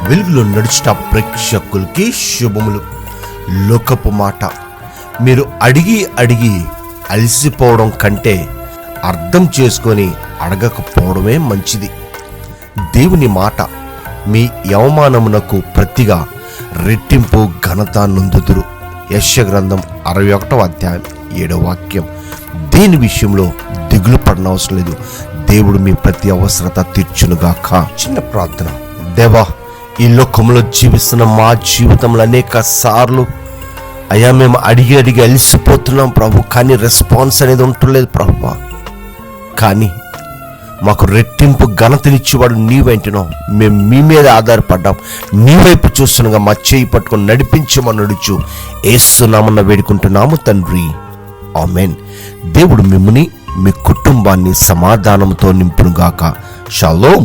వెలుగులో నడుచుట ప్రేక్షకులకి శుభములు. లోకపు మాట. మీరు అడిగి అడిగి అలసిపోవడం కంటే అర్థం చేసుకొని అడగకపోవడమే మంచిది. దేవుని మాట. మీ అవమానమునకు ప్రతిగా రెట్టింపు ఘనత నొందుదురు. యెషయా గ్రంథం 61వ అధ్యాయం 7వ వాక్యం. దేని విషయంలో దిగులు పడనవసరం లేదు. దేవుడు మీ ప్రతి అవసరత తీర్చునుగాక. చిన్న ప్రార్థన. దేవా, ఈ లోకంలో జీవిస్తున్న మా జీవితంలో అనేక సార్లు అయ్యా మేము అడిగి అడిగి అలసిపోతున్నాం ప్రభు, కానీ రెస్పాన్స్ అనేది ఉండలేదు ప్రభు. కానీ మాకు రెట్టింపు ఘనతనిచ్చేవాడు నీవేంటినో మేము మీ మీద ఆధారపడ్డాం. నీ వైపు చూస్తుండగా మా చేయి పట్టుకొని నడిపించమని నడుచు యేసునామమున వేడుకుంటున్నాము తండ్రి, ఆమేన్. దేవుడు మిమ్ముని మీ కుటుంబాన్ని సమాధానంతో నింపునుగాక. షాలోమ్.